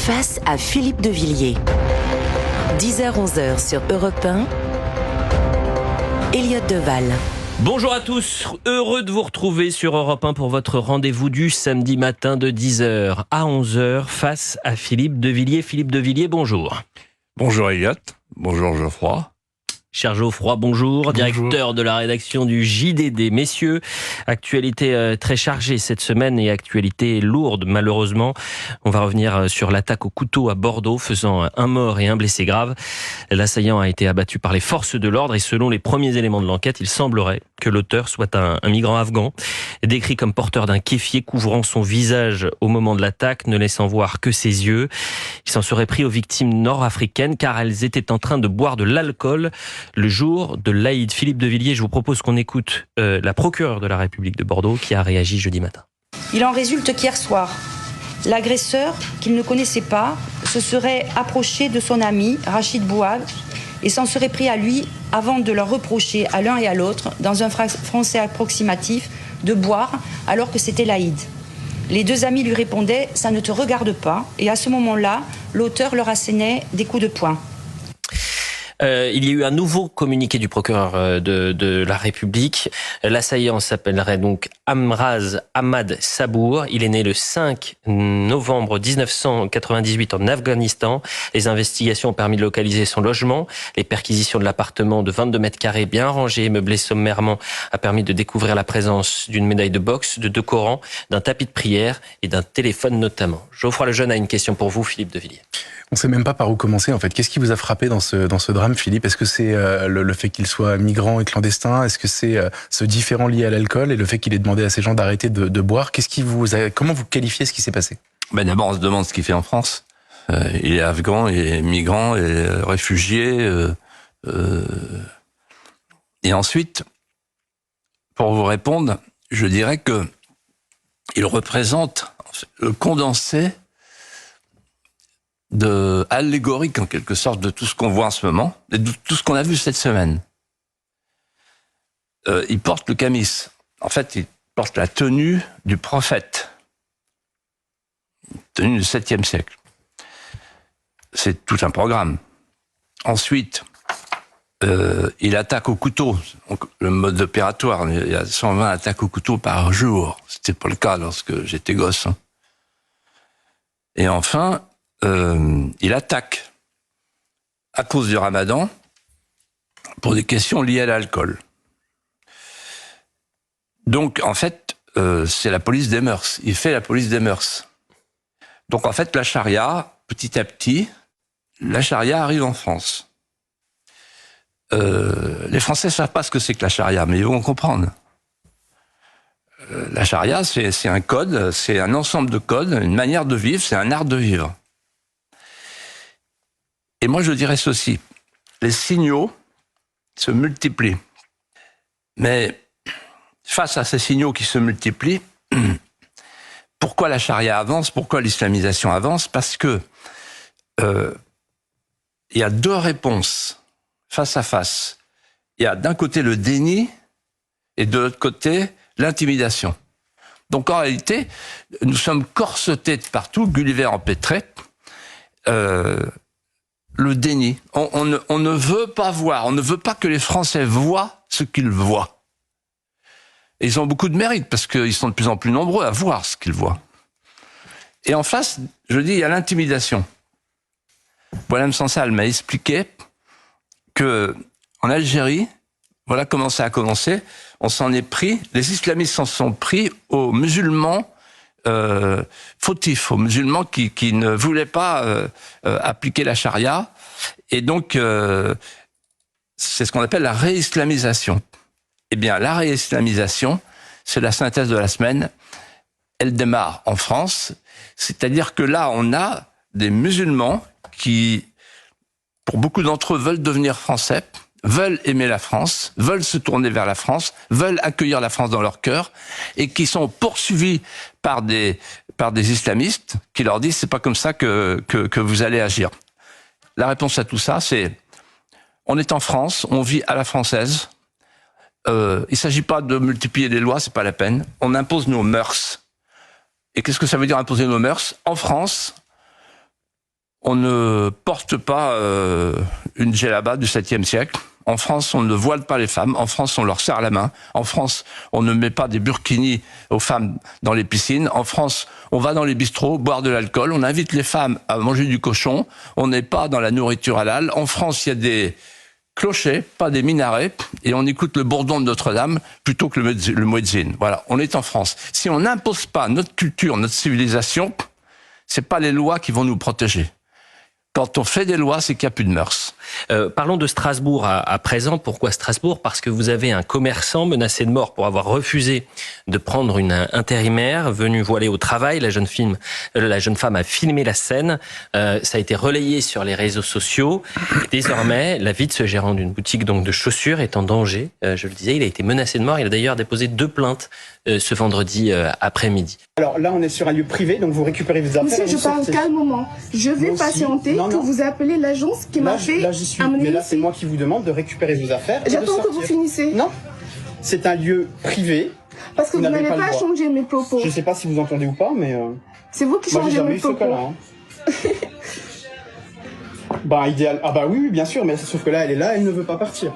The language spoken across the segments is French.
face à Philippe de Villiers. 10h-11h sur Europe 1, Elliott Deval. Bonjour à tous, heureux de vous retrouver sur Europe 1 pour votre rendez-vous du samedi matin de 10h à 11h face à Philippe de Villiers. Philippe de Villiers, bonjour. Bonjour Elliott, bonjour Geoffroy. Cher Geoffroy, bonjour, directeur de la rédaction du JDD. Messieurs, actualité très chargée cette semaine et actualité lourde malheureusement. On va revenir sur l'attaque au couteau à Bordeaux faisant un mort et un blessé grave. L'assaillant a été abattu par les forces de l'ordre et selon les premiers éléments de l'enquête, il semblerait que l'auteur soit un migrant afghan, décrit comme porteur d'un kéfier couvrant son visage au moment de l'attaque, ne laissant voir que ses yeux. Il s'en serait pris aux victimes nord-africaines car elles étaient en train de boire de l'alcool le jour de l'Aïd. Philippe de Villiers, je vous propose qu'on écoute la procureure de la République de Bordeaux qui a réagi jeudi matin. Il en résulte qu'hier soir, l'agresseur, qu'il ne connaissait pas, se serait approché de son ami Rachid Bouad et s'en serait pris à lui avant de leur reprocher à l'un et à l'autre, dans un français approximatif, de boire alors que c'était l'Aïd. Les deux amis lui répondaient « ça ne te regarde pas » et à ce moment-là, l'auteur leur assénait des coups de poing. Il y a eu un nouveau communiqué du procureur de la République. L'assaillant s'appellerait donc Amraz Ahmad Sabour. Il est né le 5 novembre 1998 en Afghanistan. Les investigations ont permis de localiser son logement. Les perquisitions de l'appartement de 22 mètres carrés bien rangé et meublé sommairement a permis de découvrir la présence d'une médaille de boxe, de 2 Corans, d'un tapis de prière et d'un téléphone notamment. Geoffroy Lejeune a une question pour vous, Philippe de Villiers. On ne sait même pas par où commencer en fait. Qu'est-ce qui vous a frappé dans ce drame, Philippe ? Est-ce que c'est le fait qu'il soit migrant et clandestin ? Est-ce que c'est ce différend lié à l'alcool et le fait qu'il ait demandé à ces gens d'arrêter de boire ? Comment vous qualifiez ce qui s'est passé ? D'abord, on se demande ce qu'il fait en France. Il est afghan, il est migrant, il est réfugié. Et ensuite, pour vous répondre, je dirais que il représente le condensé allégorique en quelque sorte de tout ce qu'on voit en ce moment et de tout ce qu'on a vu cette semaine. Il porte le camis. En fait, il porte la tenue du prophète. Tenue du 7e siècle. C'est tout un programme. Ensuite, il attaque au couteau. Donc, le mode opératoire, il y a 120 attaques au couteau par jour. C'était pas le cas lorsque j'étais gosse. Et enfin, il attaque à cause du ramadan pour des questions liées à l'alcool. Donc, en fait, c'est la police des mœurs. Il fait la police des mœurs. Donc, en fait, la charia, petit à petit, la charia arrive en France. Les Français ne savent pas ce que c'est que la charia, mais ils vont comprendre. La charia, c'est un code, c'est un ensemble de codes, une manière de vivre, c'est un art de vivre. Et moi, je dirais ceci. Les signaux se multiplient. Mais face à ces signaux qui se multiplient, pourquoi la charia avance ? Pourquoi l'islamisation avance ? Parce que il y a 2 réponses face à face. Il y a d'un côté le déni et de l'autre côté l'intimidation. Donc en réalité, nous sommes corsetés de partout, Gulliver empêtré. Le déni. On ne veut pas voir, on ne veut pas que les Français voient ce qu'ils voient. Et ils ont beaucoup de mérite parce qu'ils sont de plus en plus nombreux à voir ce qu'ils voient. Et en face, je dis, il y a l'intimidation. Boualem Sansal m'a expliqué que en Algérie, voilà comment ça a commencé, on s'en est pris, les islamistes s'en sont pris aux musulmans fautifs, aux musulmans qui ne voulaient pas appliquer la charia. Et donc, c'est ce qu'on appelle la réislamisation. Eh bien, la réislamisation, c'est la synthèse de la semaine. Elle démarre en France. C'est-à-dire que là, on a des musulmans qui, pour beaucoup d'entre eux, veulent devenir français, veulent aimer la France, veulent se tourner vers la France, veulent accueillir la France dans leur cœur, et qui sont poursuivis par des islamistes qui leur disent « c'est pas comme ça que vous allez agir ». La réponse à tout ça, c'est on est en France, on vit à la française. Il ne s'agit pas de multiplier les lois, c'est pas la peine. On impose nos mœurs. Et qu'est-ce que ça veut dire imposer nos mœurs ? En France, on ne porte pas une djellaba du 7e siècle. En France, on ne voile pas les femmes. En France, on leur serre la main. En France, on ne met pas des burkinis aux femmes dans les piscines. En France, on va dans les bistrots boire de l'alcool. On invite les femmes à manger du cochon. On n'est pas dans la nourriture halal. En France, il y a des clochers, pas des minarets, et on écoute le bourdon de Notre-Dame plutôt que le muezzin. Voilà, on est en France. Si on n'impose pas notre culture, notre civilisation, c'est pas les lois qui vont nous protéger. Quand on fait des lois, c'est qu'il n'y a plus de mœurs. Parlons de Strasbourg à présent. Pourquoi Strasbourg? Parce que vous avez un commerçant menacé de mort pour avoir refusé de prendre une intérimaire venue voiler au travail. La jeune femme a filmé la scène. Ça a été relayé sur les réseaux sociaux. Désormais, la vie de ce gérant d'une boutique donc de chaussures est en danger. Je le disais, il a été menacé de mort. Il a d'ailleurs déposé 2 plaintes ce vendredi après-midi. Alors là, on est sur un lieu privé, donc vous récupérez vos affaires. Monsieur, je parle calmement. Je vais patienter que vous appelez l'agence qui m'a fait amener mais là, ici. c'est moi qui vous demande de récupérer vos affaires. J'attends que vous finissez. Non, c'est un lieu privé. Parce que vous n'avez pas changé mes propos. Je ne sais pas si vous entendez ou pas, mais... C'est vous qui changez mes propos. Bah, idéal. Ah bah oui, bien sûr, mais sauf que là, elle est là, elle ne veut pas partir.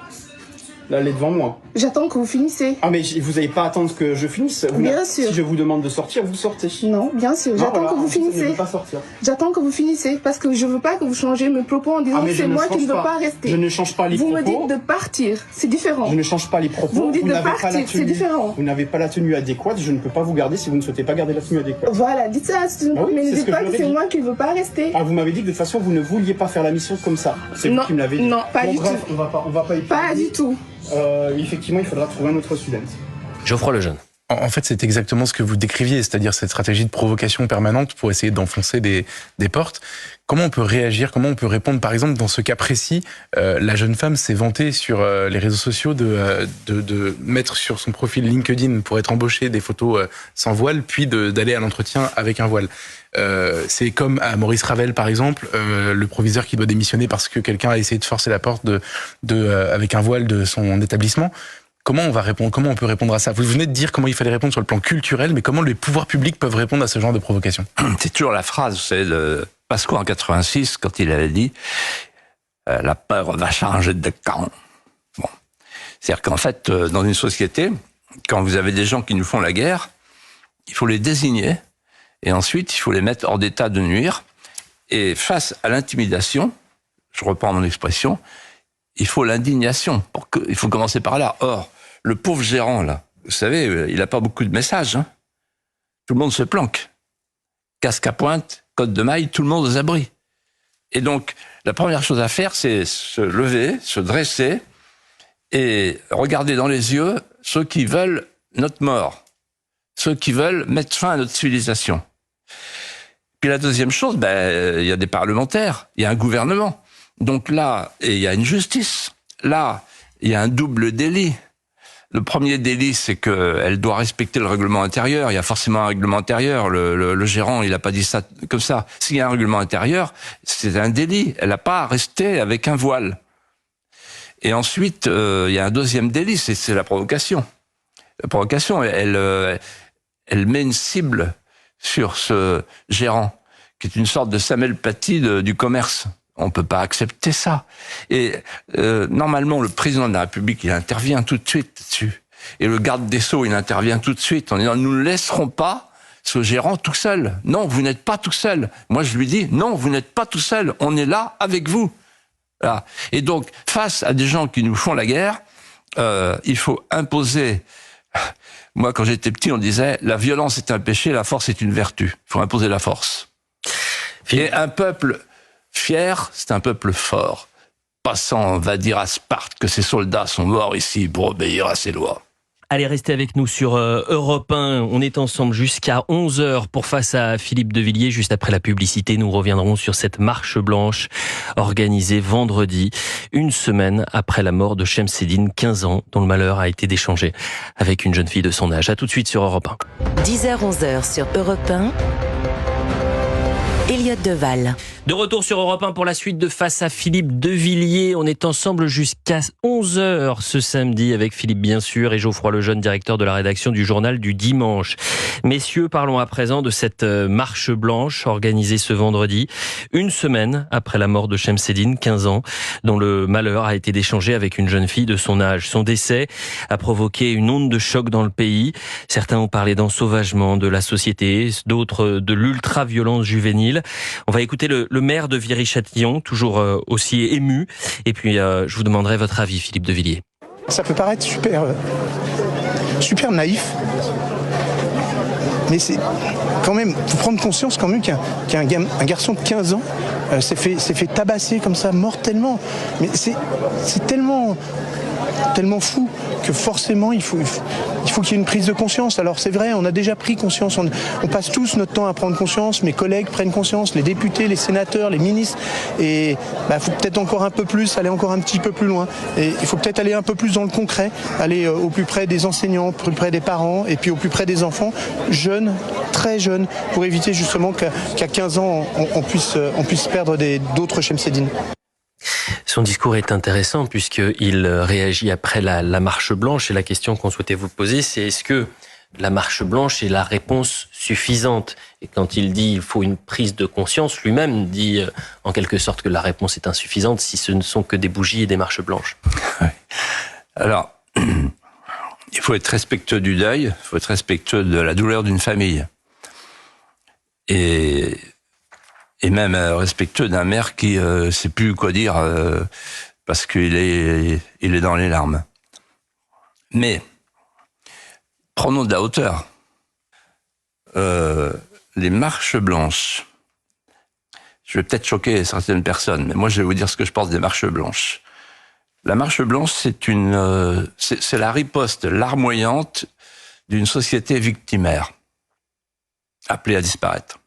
Là, elle est devant moi. J'attends que vous finissez. Ah mais vous n'allez pas attendre que je finisse. Bien sûr. Si je vous demande de sortir, vous sortez. Non, bien sûr. J'attends que vous finissez. Je ne veux pas sortir. J'attends que vous finissez parce que je veux pas que vous changez mes propos en disant que c'est moi qui ne veux pas rester. Je ne change pas les propos. Vous me dites de partir, c'est différent. Je ne change pas les propos. Vous me dites de partir, c'est différent. Vous n'avez pas la tenue adéquate, je ne peux pas vous garder si vous ne souhaitez pas garder la tenue adéquate. Voilà, dites ça, mais ne dites pas que c'est moi qui ne veux pas rester. Ah, vous m'avez dit que de toute façon vous ne vouliez pas faire la mission comme ça. C'est vous qui me l'avez dit. Non, pas du tout. On va pas y parler. Pas du tout. Effectivement, il faudra trouver un autre student. Geoffroy Lejeune. En fait, c'est exactement ce que vous décriviez, c'est-à-dire cette stratégie de provocation permanente pour essayer d'enfoncer des portes. Comment on peut réagir? Comment on peut répondre? Par exemple, dans ce cas précis, la jeune femme s'est vantée sur les réseaux sociaux de mettre sur son profil LinkedIn pour être embauchée des photos sans voile, puis d'aller à l'entretien avec un voile. C'est comme à Maurice Ravel, par exemple, le proviseur qui doit démissionner parce que quelqu'un a essayé de forcer la porte avec un voile de son établissement. Comment on va répondre? Comment on peut répondre à ça? Vous venez de dire comment il fallait répondre sur le plan culturel, mais comment les pouvoirs publics peuvent répondre à ce genre de provocation? C'est toujours la phrase, c'est de Pasqua en 86, quand il avait dit la peur va changer de camp. Bon. C'est-à-dire qu'en fait, dans une société, quand vous avez des gens qui nous font la guerre, il faut les désigner, et ensuite, il faut les mettre hors d'état de nuire. Et face à l'intimidation, je reprends mon expression, il faut l'indignation. Il faut commencer par là. Or, le pauvre gérant, là, vous savez, il n'a pas beaucoup de messages. Hein. Tout le monde se planque. Casque à pointe, côte de maille, tout le monde aux abris. Et donc, la première chose à faire, c'est se lever, se dresser et regarder dans les yeux ceux qui veulent notre mort, ceux qui veulent mettre fin à notre civilisation. Puis la deuxième chose, il y a des parlementaires, il y a un gouvernement. Donc là, il y a une justice. Là, il y a un double délit. Le premier délit, c'est qu'elle doit respecter le règlement intérieur. Il y a forcément un règlement intérieur. Le gérant, il n'a pas dit ça comme ça. S'il y a un règlement intérieur, c'est un délit. Elle n'a pas à rester avec un voile. Et ensuite, il y a un deuxième délit, c'est la provocation. La provocation, elle met une cible sur ce gérant, qui est une sorte de Samuel Paty du commerce. On peut pas accepter ça. Et normalement, le président de la République, il intervient tout de suite dessus. Et le garde des Sceaux, il intervient tout de suite en disant, nous ne laisserons pas ce gérant tout seul. Non, vous n'êtes pas tout seul. Moi, je lui dis, non, vous n'êtes pas tout seul. On est là avec vous. Voilà. Et donc, face à des gens qui nous font la guerre, il faut imposer. Moi, quand j'étais petit, on disait, la violence est un péché, la force est une vertu. Il faut imposer la force. Et un peuple fier, c'est un peuple fort. Passant va dire à Sparte que ses soldats sont morts ici pour obéir à ses lois. Allez, restez avec nous sur Europe 1. On est ensemble jusqu'à 11h pour Face à Philippe Devilliers. Juste après la publicité, nous reviendrons sur cette marche blanche organisée vendredi, une semaine après la mort de Chemseddine, 15 ans, dont le malheur a été d'échanger avec une jeune fille de son âge. À tout de suite sur Europe 1. 10h-11h sur Europe 1. Elliott Deval. De retour sur Europe 1 pour la suite de Face à Philippe Devilliers. On est ensemble jusqu'à 11h ce samedi avec Philippe bien sûr et Geoffroy Lejeune, directeur de la rédaction du journal du dimanche. Messieurs, parlons à présent de cette marche blanche organisée ce vendredi, une semaine après la mort de Shemseddine, 15 ans, dont le malheur a été d'échanger avec une jeune fille de son âge. Son décès a provoqué une onde de choc dans le pays. Certains ont parlé d'ensauvagement de la société, d'autres de l'ultra-violence juvénile. On va écouter le maire de Viry-Châtillon, toujours aussi ému. Et puis, je vous demanderai votre avis, Philippe Devilliers. Ça peut paraître super naïf, mais c'est quand même, faut prendre conscience quand même qu'un garçon de 15 ans s'est fait tabasser comme ça, mortellement. Mais c'est tellement fou que forcément il faut qu'il y ait une prise de conscience. Alors c'est vrai, on a déjà pris conscience, on passe tous notre temps à prendre conscience, mes collègues prennent conscience, les députés, les sénateurs, les ministres, et faut peut-être encore un peu plus, aller encore un petit peu plus loin, et il faut peut-être aller un peu plus dans le concret, aller au plus près des enseignants, au plus près des parents, et puis au plus près des enfants, jeunes, très jeunes, pour éviter justement qu'à 15 ans on puisse perdre d'autres Shemseddine. Son discours est intéressant puisqu'il réagit après la marche blanche, et la question qu'on souhaitait vous poser, c'est est-ce que la marche blanche est la réponse suffisante? Et quand il dit il faut une prise de conscience, lui-même dit en quelque sorte que la réponse est insuffisante si ce ne sont que des bougies et des marches blanches. Oui. Alors, il faut être respectueux du deuil, il faut être respectueux de la douleur d'une famille. Et même respectueux d'un maire qui sait plus quoi dire parce qu'il est dans les larmes. Mais prenons de la hauteur. Les marches blanches. Je vais peut-être choquer certaines personnes, mais moi je vais vous dire ce que je pense des marches blanches. La marche blanche, c'est la riposte larmoyante d'une société victimaire, appelée à disparaître.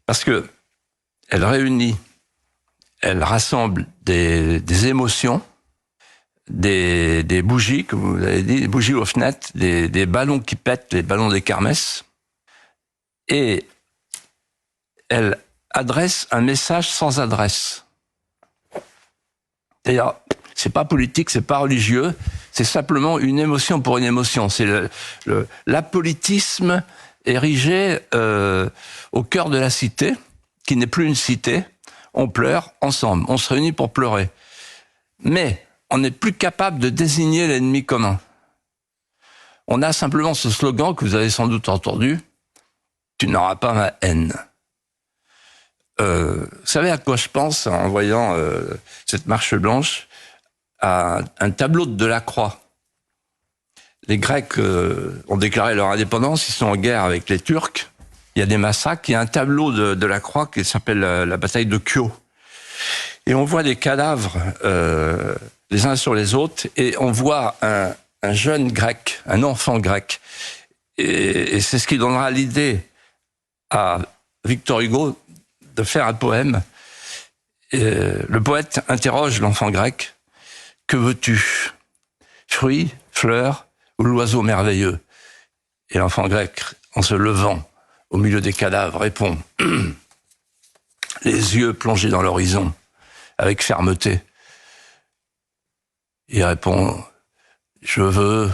Parce que elle réunit, elle rassemble des émotions, des bougies, comme vous avez dit, des bougies aux fenêtres, des ballons qui pètent, les ballons des kermesses, et elle adresse un message sans adresse. C'est-à-dire, c'est pas politique, c'est pas religieux, c'est simplement une émotion pour une émotion. C'est l'apolitisme érigé au cœur de la cité, qui n'est plus une cité. On pleure ensemble, on se réunit pour pleurer. Mais on n'est plus capable de désigner l'ennemi commun. On a simplement ce slogan que vous avez sans doute entendu, « Tu n'auras pas ma haine ». Vous savez à quoi je pense en voyant cette marche blanche? À un tableau de Delacroix. Les Grecs ont déclaré leur indépendance, ils sont en guerre avec les Turcs, il y a des massacres, il y a un tableau de Delacroix qui s'appelle la bataille de Kyo. Et on voit des cadavres les uns sur les autres, et on voit un jeune grec, un enfant grec. Et c'est ce qui donnera l'idée à Victor Hugo de faire un poème. Le poète interroge l'enfant grec. Que veux-tu? Fruits, fleurs ou l'oiseau merveilleux? Et l'enfant grec, en se levant au milieu des cadavres, répond, les yeux plongés dans l'horizon, avec fermeté. Il répond, je veux,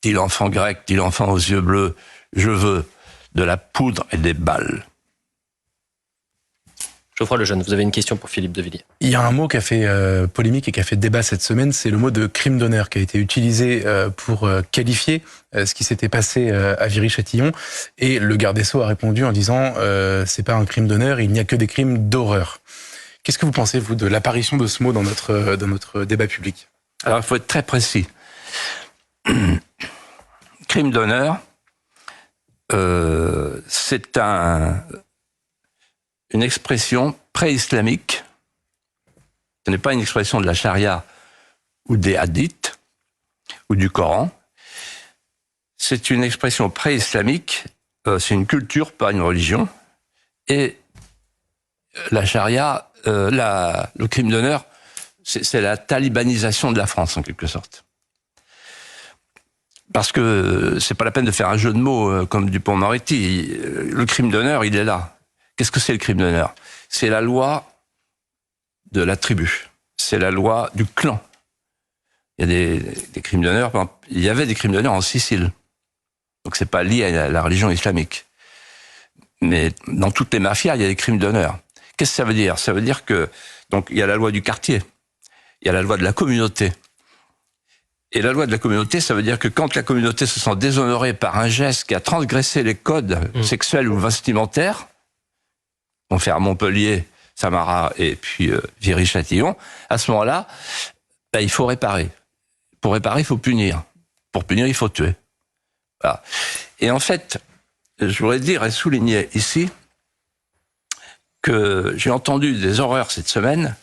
dit l'enfant grec, dit l'enfant aux yeux bleus, je veux de la poudre et des balles. Geoffroy Lejeune, vous avez une question pour Philippe Devilliers. Il y a un mot qui a fait polémique et qui a fait débat cette semaine, c'est le mot de crime d'honneur qui a été utilisé pour qualifier ce qui s'était passé à Viry-Châtillon. Et le garde des Sceaux a répondu en disant c'est pas un crime d'honneur, il n'y a que des crimes d'horreur. Qu'est-ce que vous pensez, vous, de l'apparition de ce mot dans notre débat public? Alors, il faut être très précis. Crime d'honneur, c'est une expression pré-islamique. Ce n'est pas une expression de la charia ou des hadiths ou du Coran. C'est une expression pré-islamique, c'est une culture, pas une religion. Et la charia, le crime d'honneur, c'est la talibanisation de la France, en quelque sorte. Parce que c'est pas la peine de faire un jeu de mots comme Dupond-Moretti. Le crime d'honneur, il est là. Qu'est-ce que c'est le crime d'honneur? C'est la loi de la tribu. C'est la loi du clan. Il y a des crimes d'honneur. Par exemple, il y avait des crimes d'honneur en Sicile. Donc c'est pas lié à la religion islamique. Mais dans toutes les mafias, il y a des crimes d'honneur. Qu'est-ce que ça veut dire? Ça veut dire que donc il y a la loi du quartier, il y a la loi de la communauté. Et la loi de la communauté, ça veut dire que quand la communauté se sent déshonorée par un geste qui a transgressé les codes sexuels ou vestimentaires, on fait à Montpellier, Samara et puis Viry-Châtillon, à ce moment-là, il faut réparer. Pour réparer, il faut punir. Pour punir, il faut tuer. Voilà. Et en fait, je voudrais dire et souligner ici que j'ai entendu des horreurs cette semaine,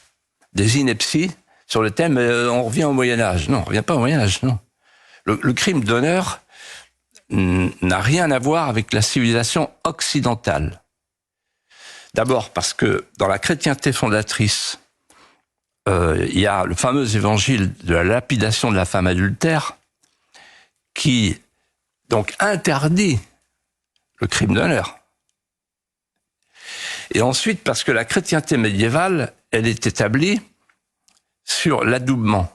des inepties, sur le thème on revient au Moyen-Âge. Non, on revient pas au Moyen-Âge, non. Le crime d'honneur n'a rien à voir avec la civilisation occidentale. D'abord parce que dans la chrétienté fondatrice, il y a le fameux évangile de la lapidation de la femme adultère qui donc interdit le crime d'honneur. Et ensuite parce que la chrétienté médiévale, elle est établie sur l'adoubement.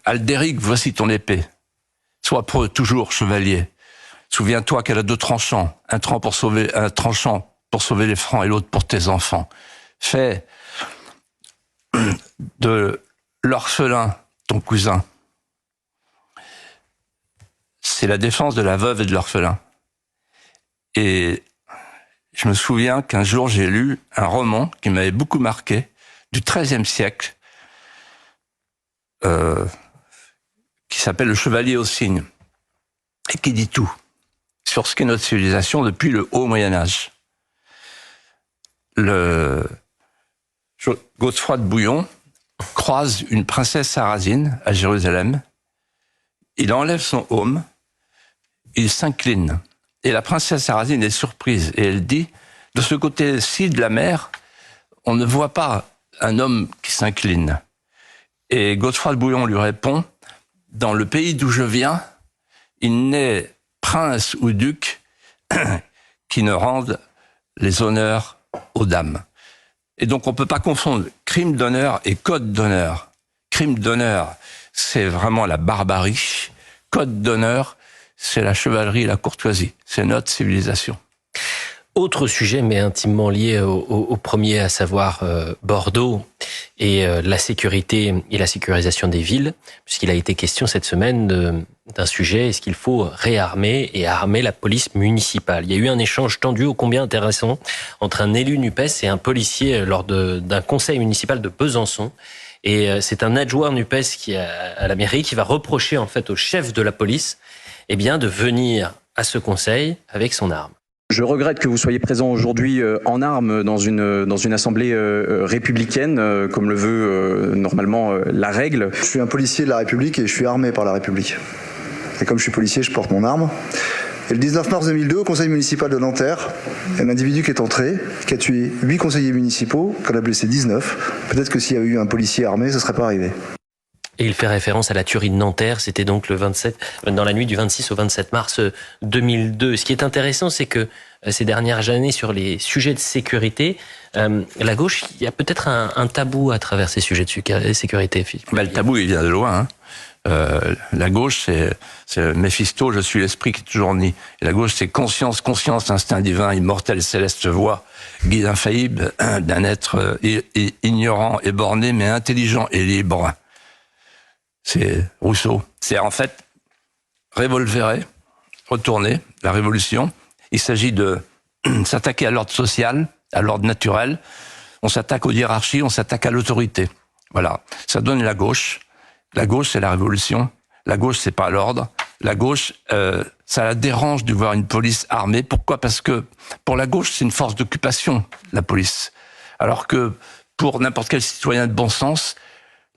Aldéric, voici ton épée. Sois preux toujours, chevalier. Souviens-toi qu'elle a 2 tranchants, un tranchant pour sauver les francs et l'autre pour tes enfants. Fais de l'orphelin ton cousin. C'est la défense de la veuve et de l'orphelin. Et je me souviens qu'un jour j'ai lu un roman qui m'avait beaucoup marqué, du XIIIe siècle, qui s'appelle Le Chevalier au cygne, et qui dit tout sur ce qu'est notre civilisation depuis le haut Moyen-Âge. Godefroy de Bouillon croise une princesse sarrasine à Jérusalem. Il enlève son aume, il s'incline. Et la princesse sarrasine est surprise et elle dit, de ce côté-ci de la mer, on ne voit pas un homme qui s'incline. Et Godefroy de Bouillon lui répond, dans le pays d'où je viens, il n'est prince ou duc qui ne rendent les honneurs aux dames. Et donc on peut pas confondre crime d'honneur et code d'honneur. Crime d'honneur, c'est vraiment la barbarie. Code d'honneur, c'est la chevalerie et la courtoisie. C'est notre civilisation. Autre sujet, mais intimement lié au premier, à savoir Bordeaux et la sécurité et la sécurisation des villes, puisqu'il a été question cette semaine d'un sujet, est-ce qu'il faut réarmer et armer la police municipale? Il y a eu un échange tendu ô combien intéressant entre un élu NUPES et un policier lors d'un conseil municipal de Besançon. Et c'est un adjoint NUPES qui à la mairie qui va reprocher en fait au chef de la police de venir à ce conseil avec son arme. Je regrette que vous soyez présent aujourd'hui en armes dans une assemblée républicaine, comme le veut normalement la règle. Je suis un policier de la République et je suis armé par la République. Et comme je suis policier, je porte mon arme. Et le 19 mars 2002, au conseil municipal de Nanterre, il y a un individu qui est entré, qui a tué 8 conseillers municipaux, qui en a blessé 19. Peut-être que s'il y avait eu un policier armé, ça ne serait pas arrivé. Et il fait référence à la tuerie de Nanterre, c'était donc dans la nuit du 26 au 27 mars 2002. Ce qui est intéressant, c'est que ces dernières années, sur les sujets de sécurité, la gauche, il y a peut-être un tabou à travers ces sujets de sécurité. Le tabou, il vient de loin. La gauche, c'est Méphisto, je suis l'esprit qui est toujours ni. Et la gauche, c'est conscience, instinct divin, immortel, céleste voix, guide infaillible d'un être ignorant et borné, mais intelligent et libre. C'est Rousseau. C'est en fait révolvérer, retourner, la révolution. Il s'agit de s'attaquer à l'ordre social, à l'ordre naturel. On s'attaque aux hiérarchies, on s'attaque à l'autorité. Voilà. Ça donne la gauche. La gauche, c'est la révolution. La gauche, c'est pas l'ordre. La gauche, ça la dérange de voir une police armée. Pourquoi? Parce que pour la gauche, c'est une force d'occupation, la police. Alors que pour n'importe quel citoyen de bon sens,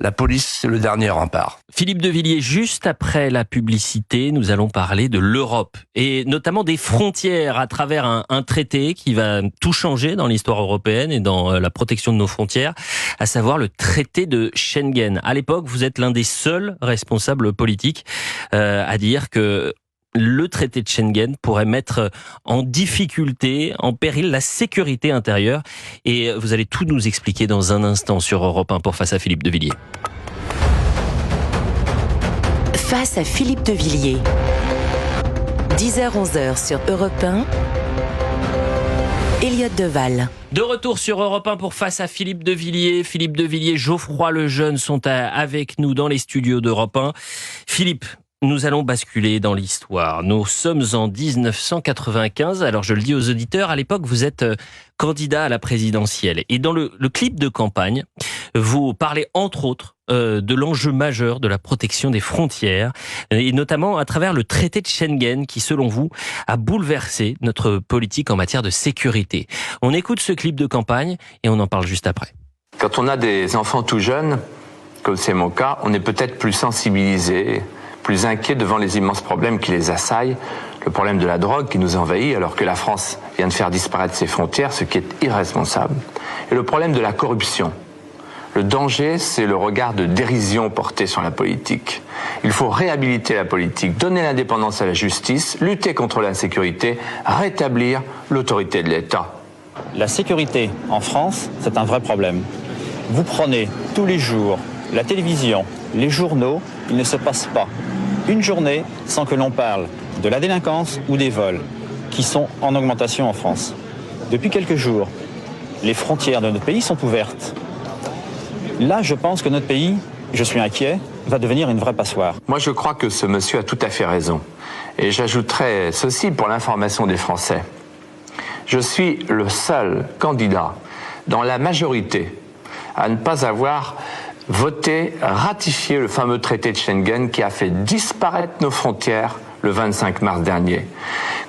la police, c'est le dernier rempart. Philippe Devilliers, juste après la publicité, nous allons parler de l'Europe et notamment des frontières à travers un traité qui va tout changer dans l'histoire européenne et dans la protection de nos frontières, à savoir le traité de Schengen. À l'époque, vous êtes l'un des seuls responsables politiques à dire que le traité de Schengen pourrait mettre en difficulté, en péril, la sécurité intérieure. Et vous allez tout nous expliquer dans un instant sur Europe 1 pour Face à Philippe de Villiers. Face à Philippe de Villiers. 10h-11h sur Europe 1. Elliot Deval. De retour sur Europe 1 pour Face à Philippe de Villiers. Philippe de Villiers, Geoffroy Lejeune sont avec nous dans les studios d'Europe 1. Philippe, nous allons basculer dans l'histoire. Nous sommes en 1995. Alors je le dis aux auditeurs, à l'époque vous êtes candidat à la présidentielle. Et dans le clip de campagne, vous parlez entre autres de l'enjeu majeur de la protection des frontières, et notamment à travers le traité de Schengen qui, selon vous, a bouleversé notre politique en matière de sécurité. On écoute ce clip de campagne et on en parle juste après. Quand on a des enfants tout jeunes, comme c'est mon cas, on est peut-être plus sensibilisé, plus inquiet devant les immenses problèmes qui les assaillent. Le problème de la drogue qui nous envahit alors que la France vient de faire disparaître ses frontières, ce qui est irresponsable. Et le problème de la corruption. Le danger, c'est le regard de dérision porté sur la politique. Il faut réhabiliter la politique, donner l'indépendance à la justice, lutter contre l'insécurité, rétablir l'autorité de l'État. La sécurité en France, c'est un vrai problème. Vous prenez tous les jours la télévision, les journaux, il ne se passe pas une journée sans que l'on parle de la délinquance ou des vols qui sont en augmentation en France. Depuis quelques jours, les frontières de notre pays sont ouvertes. Là, je pense que notre pays, je suis inquiet, va devenir une vraie passoire. Moi, je crois que ce monsieur a tout à fait raison. Et j'ajouterais ceci pour l'information des Français. Je suis le seul candidat dans la majorité à ne pas avoir voté, ratifié le fameux traité de Schengen qui a fait disparaître nos frontières le 25 mars dernier.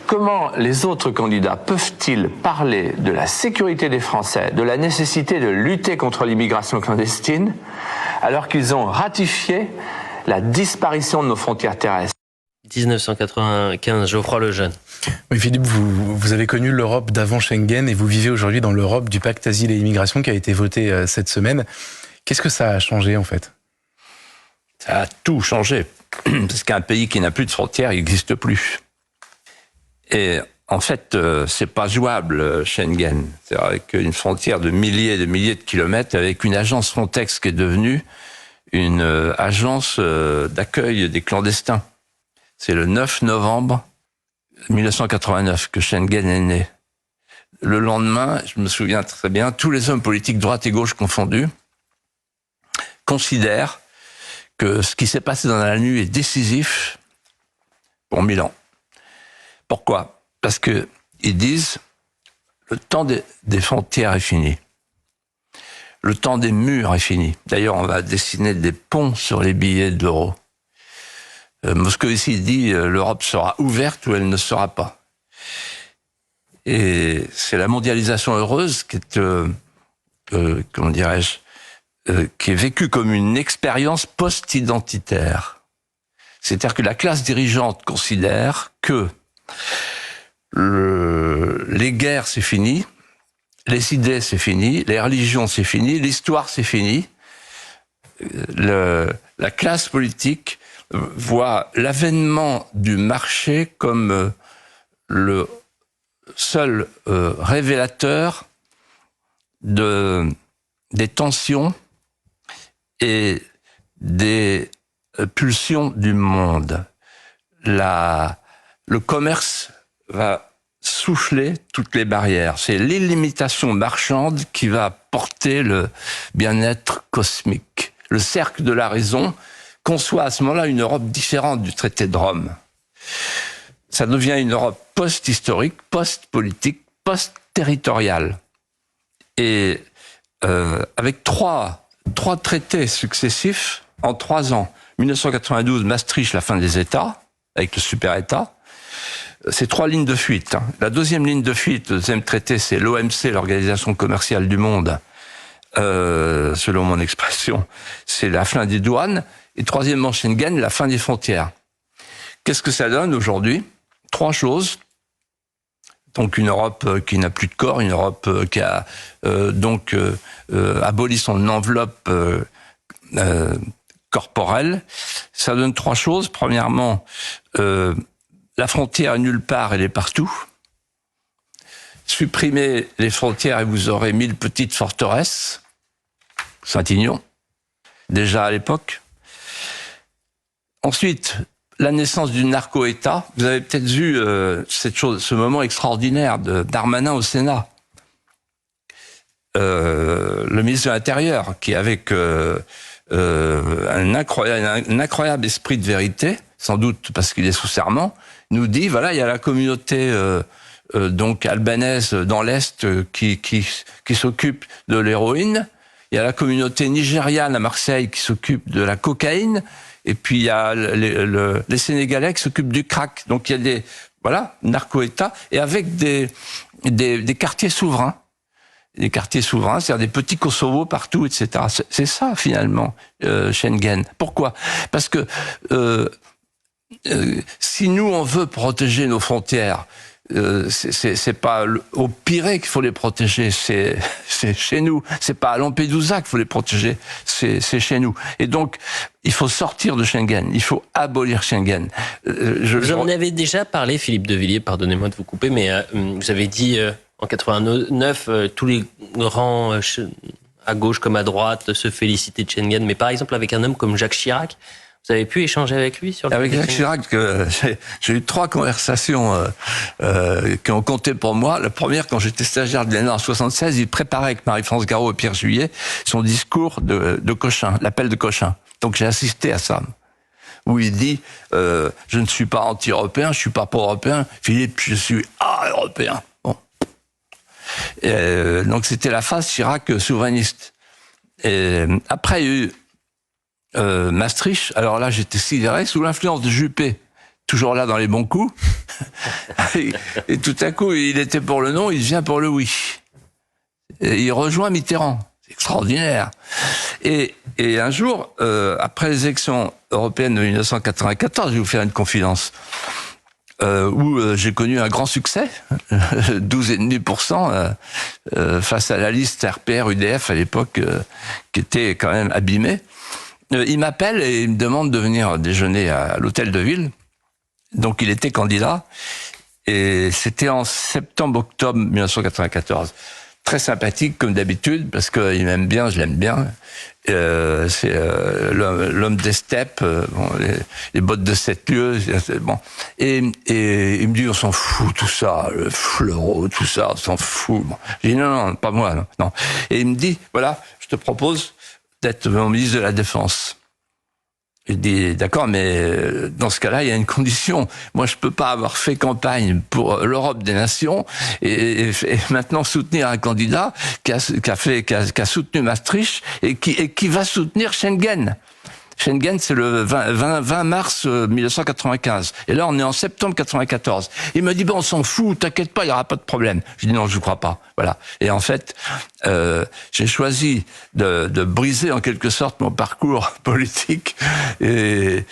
Comment les autres candidats peuvent-ils parler de la sécurité des Français, de la nécessité de lutter contre l'immigration clandestine, alors qu'ils ont ratifié la disparition de nos frontières terrestres? 1995, Geoffroy Lejeune. Oui, Philippe, vous avez connu l'Europe d'avant Schengen et vous vivez aujourd'hui dans l'Europe du pacte asile et immigration qui a été voté cette semaine. Qu'est-ce que ça a changé en fait? Ça a tout changé. Parce qu'un pays qui n'a plus de frontières, il n'existe plus. Et en fait, c'est pas jouable, Schengen. C'est avec une frontière de milliers et de milliers de kilomètres, avec une agence Frontex qui est devenue une agence d'accueil des clandestins. C'est le 9 novembre 1989 que Schengen est né. Le lendemain, je me souviens très bien, tous les hommes politiques, droite et gauche confondus, considèrent que ce qui s'est passé dans la nuit est décisif pour Milan. Pourquoi? Parce que ils disent le temps des frontières est fini. Le temps des murs est fini. D'ailleurs, on va dessiner des ponts sur les billets de l'euro. Moscovici dit l'Europe sera ouverte ou elle ne sera pas. Et c'est la mondialisation heureuse qui est, comment dirais-je, qui est vécue comme une expérience post-identitaire. C'est-à-dire que la classe dirigeante considère que les guerres c'est fini, les idées c'est fini, les religions c'est fini, l'histoire c'est fini. La classe politique voit l'avènement du marché comme le seul révélateur des tensions et des pulsions du monde. Le commerce va souffler toutes les barrières. C'est l'illimitation marchande qui va porter le bien-être cosmique. Le cercle de la raison conçoit à ce moment-là une Europe différente du traité de Rome. Ça devient une Europe post-historique, post-politique, post-territoriale. Et avec trois traités successifs en 3 ans. 1992, Maastricht, la fin des États, avec le super-État. C'est 3 lignes de fuite. La deuxième ligne de fuite, le deuxième traité, c'est l'OMC, l'Organisation commerciale du monde. Selon mon expression, c'est la fin des douanes. Et troisièmement, Schengen, la fin des frontières. Qu'est-ce que ça donne aujourd'hui? 3 choses. Donc une Europe qui n'a plus de corps, une Europe qui a aboli son enveloppe corporelle. Ça donne 3 choses. Premièrement, la frontière est nulle part, elle est partout. Supprimez les frontières et vous aurez 1000 petites forteresses. Saint-Ignon, déjà à l'époque. Ensuite, la naissance du narco-État. Vous avez peut-être vu ce moment extraordinaire de Darmanin au Sénat. Le ministre de l'Intérieur, qui avec un incroyable esprit de vérité, sans doute parce qu'il est sous serment, nous dit, voilà, il y a la communauté donc albanaise dans l'Est qui s'occupe de l'héroïne, il y a la communauté nigériane à Marseille qui s'occupe de la cocaïne, et puis il y a les Sénégalais qui s'occupent du crack. Donc il y a des narco-États, et avec des quartiers souverains. Des quartiers souverains, c'est-à-dire des petits Kosovo partout, etc. C'est ça, finalement, Schengen. Pourquoi? Parce que si nous, on veut protéger nos frontières, c'est pas au Pirée qu'il faut les protéger, c'est chez nous. C'est pas à Lampedusa qu'il faut les protéger, c'est chez nous. Et donc, il faut sortir de Schengen, il faut abolir Schengen. Vous en avez déjà parlé, Philippe de Villiers, pardonnez-moi de vous couper, mais vous avez dit... En 89, tous les rangs à gauche comme à droite se félicitaient de Schengen. Mais par exemple, avec un homme comme Jacques Chirac, vous avez pu échanger avec lui sur le Avec Jacques Chirac, j'ai eu 3 conversations qui ont compté pour moi. La première, quand j'étais stagiaire de l'ENA en 76, il préparait avec Marie-France Garot et Pierre Juillet son discours de Cochin, l'appel de Cochin. Donc j'ai assisté à ça, où il dit je ne suis pas anti-européen, je suis pas pro-européen. Philippe, je suis européen. Donc c'était la phase Chirac souverainiste. Et après il y a eu Maastricht. Alors là j'étais sidéré sous l'influence de Juppé, toujours là dans les bons coups. et tout à coup il était pour le non, il vient pour le oui. Et il rejoint Mitterrand. C'est extraordinaire. Et un jour, après les élections européennes de 1994, je vais vous faire une confidence. Où j'ai connu un grand succès, 12,5% face à la liste RPR-UDF à l'époque, qui était quand même abîmée. Il m'appelle et il me demande de venir déjeuner à l'hôtel de ville. Donc il était candidat, et c'était en septembre-octobre 1994. Très sympathique comme d'habitude, parce qu'il m'aime bien, je l'aime bien. C'est l'homme des steppes, les bottes de 7 lieues. Bon. Et il me dit, on s'en fout tout ça, le fleurot, tout ça, on s'en fout. Bon. Je dis non, pas moi. Non. Et il me dit, voilà, je te propose d'être mon ministre de la Défense. Il dit, d'accord, mais dans ce cas-là, il y a une condition. Moi, je peux pas avoir fait campagne pour l'Europe des nations et maintenant soutenir un candidat qui a soutenu Maastricht et qui va soutenir Schengen. Schengen, c'est le 20 mars 1995. Et là, on est en septembre 94. Il me dit, bon, on s'en fout, t'inquiète pas, il y aura pas de problème. Je dis, non, je crois pas. Voilà. Et en fait, j'ai choisi de briser en quelque sorte mon parcours politique et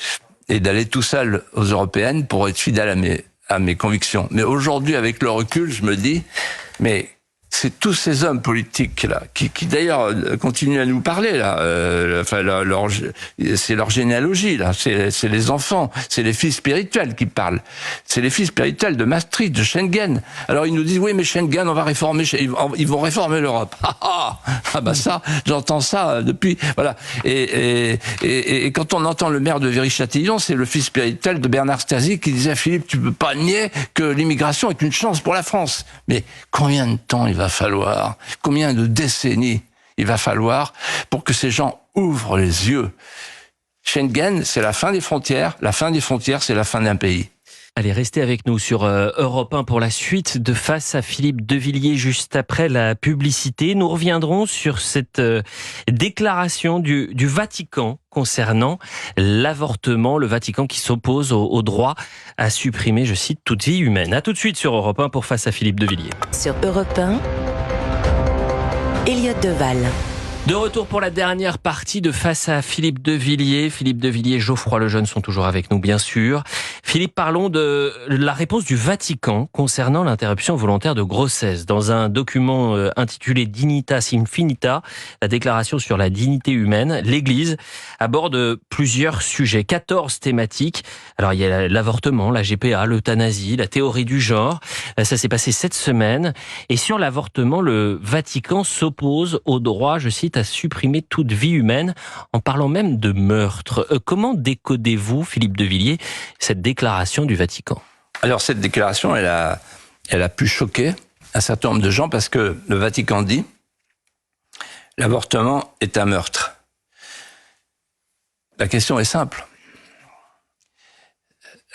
d'aller tout seul aux européennes pour être fidèle à mes convictions. Mais aujourd'hui, avec le recul, je me dis, mais c'est tous ces hommes politiques là qui d'ailleurs continuent à nous parler là. C'est leur généalogie là. C'est les enfants, c'est les fils spirituels qui parlent. C'est les fils spirituels de Maastricht, de Schengen. Alors ils nous disent oui mais Schengen on va réformer, ils vont réformer l'Europe. Ah bah ça, j'entends ça depuis voilà. Et quand on entend le maire de Viry-Châtillon, c'est le fils spirituel de Bernard Stasi qui disait Philippe, tu peux pas nier que l'immigration est une chance pour la France. Mais combien de temps il va falloir, combien de décennies il va falloir pour que ces gens ouvrent les yeux. Schengen, c'est la fin des frontières. La fin des frontières, c'est la fin d'un pays. Allez, restez avec nous sur Europe 1 pour la suite de Face à Philippe de Villiers juste après la publicité. Nous reviendrons sur cette déclaration du Vatican concernant l'avortement. Le Vatican qui s'oppose au droit à supprimer, je cite, toute vie humaine. À tout de suite sur Europe 1 pour Face à Philippe de Villiers. Sur Europe 1, Elliott Deval. De retour pour la dernière partie de Face à Philippe de Villiers. Philippe de Villiers, Geoffroy Lejeune sont toujours avec nous, bien sûr. Philippe, parlons de la réponse du Vatican concernant l'interruption volontaire de grossesse. Dans un document intitulé Dignitas Infinita, la déclaration sur la dignité humaine, l'Église aborde plusieurs sujets, 14 thématiques. Alors, il y a l'avortement, la GPA, l'euthanasie, la théorie du genre. Ça s'est passé cette semaine. Et sur l'avortement, le Vatican s'oppose au droit, je cite, à supprimer toute vie humaine, en parlant même de meurtre. Comment décodez-vous, Philippe de Villiers, cette déclaration du Vatican? Alors cette déclaration, elle a pu choquer un certain nombre de gens parce que le Vatican dit l'avortement est un meurtre. La question est simple.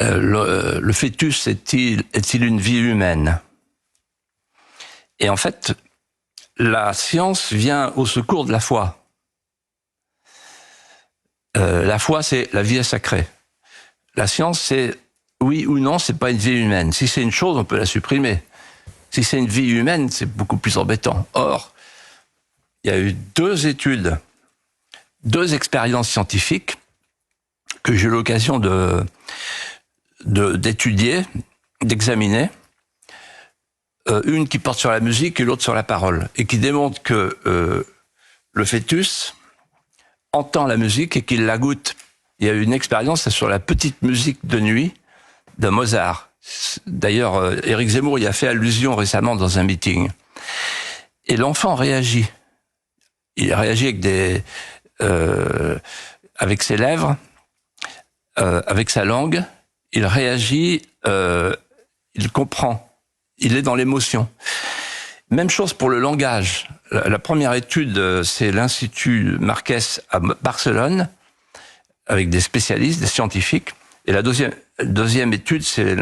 Le fœtus est-il une vie humaine? Et en fait, la science vient au secours de la foi. La foi, c'est la vie est sacrée. La science, c'est oui ou non, c'est pas une vie humaine. Si c'est une chose, on peut la supprimer. Si c'est une vie humaine, c'est beaucoup plus embêtant. Or, il y a eu 2 études, 2 expériences scientifiques que j'ai eu l'occasion d'étudier, d'examiner. Une qui porte sur la musique et l'autre sur la parole, et qui démontre que le fœtus entend la musique et qu'il la goûte. Il y a eu une expérience sur la petite musique de nuit de Mozart. D'ailleurs, Éric Zemmour y a fait allusion récemment dans un meeting. Et l'enfant réagit. Il réagit avec ses lèvres, avec sa langue. Il réagit, il comprend. Il est dans l'émotion. Même chose pour le langage. La première étude, c'est l'Institut Marquès à Barcelone, avec des spécialistes, des scientifiques. Et la deuxième étude, c'est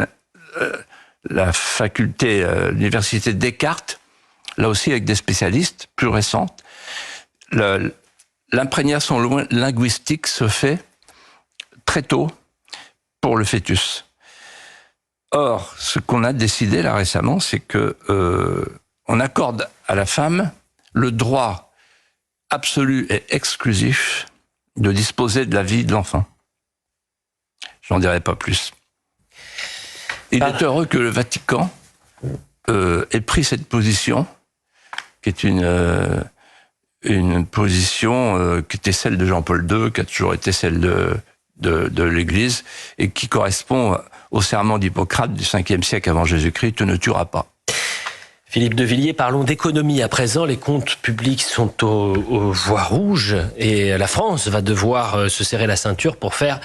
la faculté, l'université de Descartes, là aussi avec des spécialistes, plus récentes. L'imprégnation linguistique se fait très tôt pour le fœtus. Or, ce qu'on a décidé là récemment, c'est que on accorde à la femme le droit absolu et exclusif de disposer de la vie de l'enfant. J'en dirai pas plus. Il est heureux que le Vatican ait pris cette position, qui est une position qui était celle de Jean-Paul II, qui a toujours été celle de l'Église, et qui correspond au serment d'Hippocrate du 5e siècle avant Jésus-Christ, tu ne tueras pas. Philippe de Villiers, parlons d'économie à présent. Les comptes publics sont aux voies rouges et la France va devoir se serrer la ceinture pour faire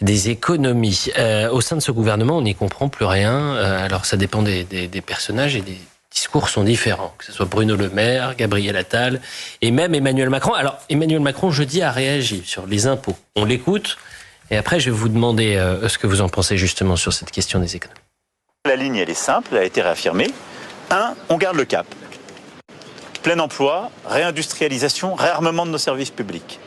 des économies. Au sein de ce gouvernement, on n'y comprend plus rien. Alors ça dépend des personnages et des discours sont différents. Que ce soit Bruno Le Maire, Gabriel Attal et même Emmanuel Macron. Alors Emmanuel Macron, jeudi, a réagi sur les impôts. On l'écoute. Et après, je vais vous demander ce que vous en pensez justement sur cette question des économies. La ligne, elle est simple, elle a été réaffirmée. 1, on garde le cap. Plein emploi, réindustrialisation, réarmement de nos services publics.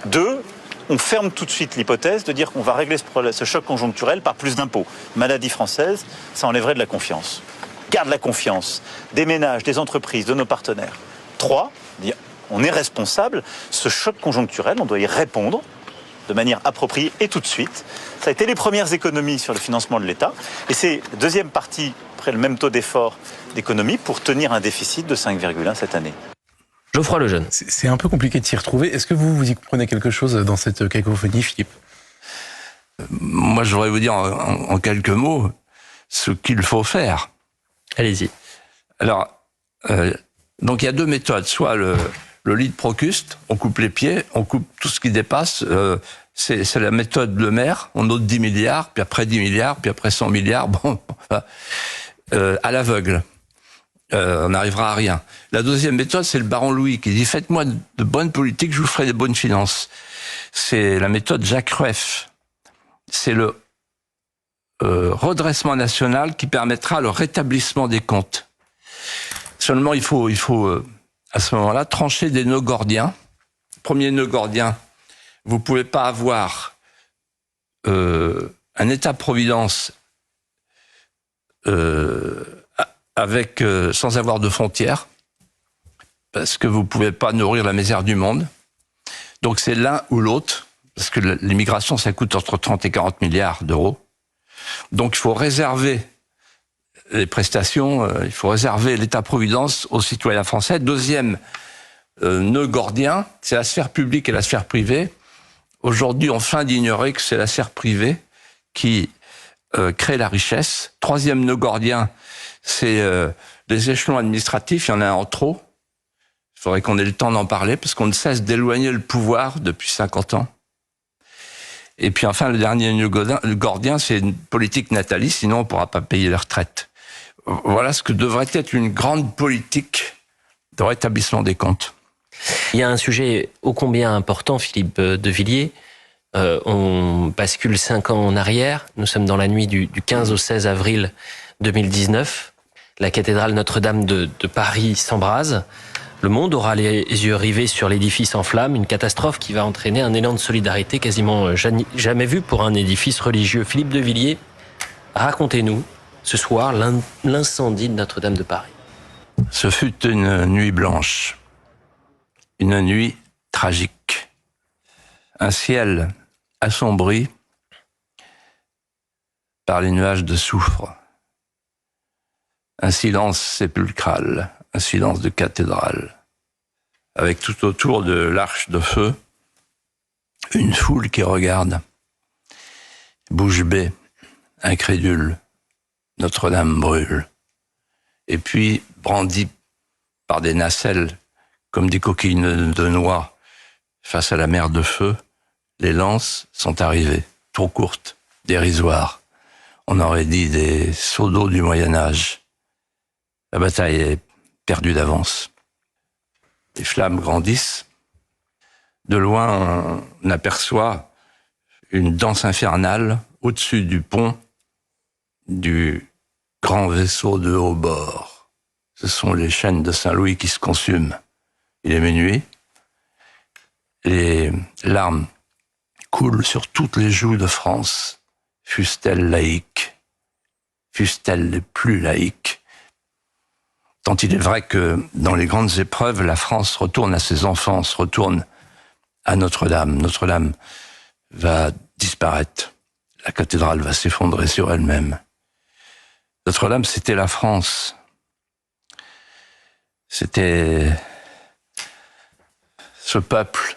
2, on ferme tout de suite l'hypothèse de dire qu'on va régler ce choc conjoncturel par plus d'impôts. Maladie française, ça enlèverait de la confiance. Garde la confiance des ménages, des entreprises, de nos partenaires. 3, on est responsable. Ce choc conjoncturel, on doit y répondre de manière appropriée et tout de suite. Ça a été les premières économies sur le financement de l'État. Et c'est la deuxième partie, après le même taux d'effort d'économie, pour tenir un déficit de 5,1 cette année. Geoffroy Lejeune. C'est un peu compliqué de s'y retrouver. Est-ce que vous y comprenez quelque chose dans cette cacophonie, Philippe? Moi, je voudrais vous dire en quelques mots ce qu'il faut faire. Allez-y. Alors, donc il y a 2 méthodes. Soit le lit de Procuste, on coupe les pieds, on coupe tout ce qui dépasse. C'est la méthode Le Maire, on ôte 10 milliards, puis après 10 milliards, puis après 100 milliards, bon, à l'aveugle. On n'arrivera à rien. La deuxième méthode, c'est le baron Louis, qui dit « Faites-moi de bonnes politiques, je vous ferai des bonnes finances ». C'est la méthode Jacques Rueff. C'est le redressement national qui permettra le rétablissement des comptes. Seulement, il faut à ce moment-là, trancher des nœuds gordiens. Premier nœud gordien, vous ne pouvez pas avoir un État-providence sans avoir de frontières. parce que vous ne pouvez pas nourrir la misère du monde. Donc c'est l'un ou l'autre, parce que l'immigration, ça coûte entre 30 et 40 milliards d'euros. Donc il faut réserver les prestations, il faut réserver l'État-providence aux citoyens français. Deuxième nœud gordien, c'est la sphère publique et la sphère privée. Aujourd'hui, on feint d'ignorer que c'est la sphère privée qui crée la richesse. Troisième nœud gordien, c'est les échelons administratifs, il y en a un en trop. Il faudrait qu'on ait le temps d'en parler, parce qu'on ne cesse d'éloigner le pouvoir depuis 50 ans. Et puis enfin, le dernier nœud gordien, c'est une politique nataliste, sinon on ne pourra pas payer les retraites. Voilà ce que devrait être une grande politique de rétablissement des comptes. Il y a un sujet ô combien important, Philippe de Villiers. On bascule 5 ans en arrière. Nous sommes dans la nuit du 15 au 16 avril 2019. La cathédrale Notre-Dame de Paris s'embrase. Le monde aura les yeux rivés sur l'édifice en flammes, une catastrophe qui va entraîner un élan de solidarité quasiment jamais vu pour un édifice religieux. Philippe de Villiers, racontez-nous ce soir l'incendie de Notre-Dame de Paris. Ce fut une nuit blanche, une nuit tragique. Un ciel assombri par les nuages de soufre. Un silence sépulcral, un silence de cathédrale, avec tout autour de l'arche de feu, une foule qui regarde, bouche bée, incrédule, Notre-Dame brûle. Et puis, brandis par des nacelles, comme des coquilles de noix, face à la mer de feu, les lances sont arrivées, trop courtes, dérisoires. On aurait dit des seaux d'eau du Moyen-Âge. La bataille est perdue d'avance. Les flammes grandissent. De loin, on aperçoit une danse infernale au-dessus du pont du grand vaisseau de haut bord. Ce sont les chaînes de Saint-Louis qui se consument. Il est minuit. Les larmes coulent sur toutes les joues de France, fussent-elles laïques, fussent-elles les plus laïques. Tant il est vrai que dans les grandes épreuves, la France retourne à ses enfants, se retourne à Notre-Dame. Notre-Dame va disparaître. La cathédrale va s'effondrer sur elle-même. Notre-Dame, c'était la France. C'était ce peuple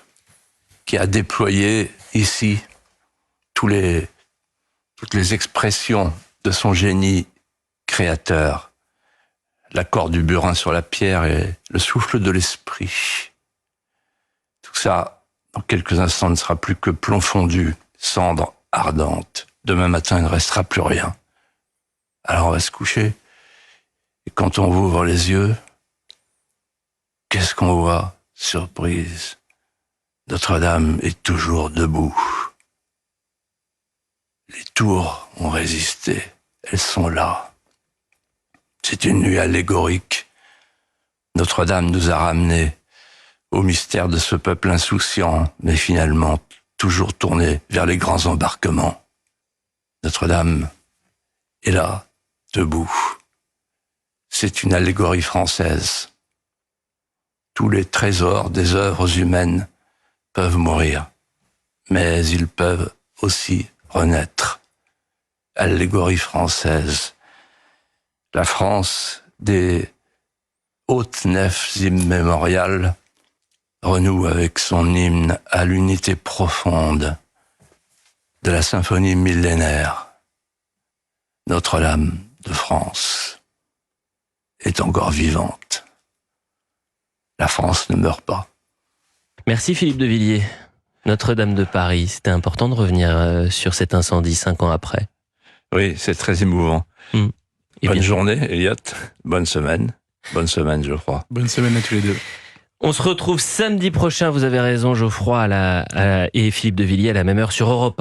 qui a déployé ici toutes les expressions de son génie créateur. L'accord du burin sur la pierre et le souffle de l'esprit. Tout ça, dans quelques instants, ne sera plus que plomb fondu, cendre ardente. Demain matin, il ne restera plus rien. Alors on va se coucher. Et quand on ouvre les yeux, qu'est-ce qu'on voit? Surprise. Notre-Dame est toujours debout. Les tours ont résisté. Elles sont là. C'est une nuit allégorique. Notre-Dame nous a ramenés au mystère de ce peuple insouciant, mais finalement toujours tourné vers les grands embarquements. Notre-Dame est là, debout. C'est une allégorie française. Tous les trésors des œuvres humaines peuvent mourir, mais ils peuvent aussi renaître. Allégorie française. La France des hautes nefs immémoriales renoue avec son hymne à l'unité profonde de la symphonie millénaire. Notre-Dame de France est encore vivante. La France ne meurt pas. Merci Philippe de Villiers. Notre-Dame de Paris, c'était important de revenir sur cet incendie 5 ans après. Oui, c'est très émouvant. Bonne journée, Elliot. Bonne semaine. Bonne semaine, Geoffroy. Bonne semaine à tous les deux. On se retrouve samedi prochain, vous avez raison, Geoffroy et Philippe de Villiers à la même heure sur Europe 1.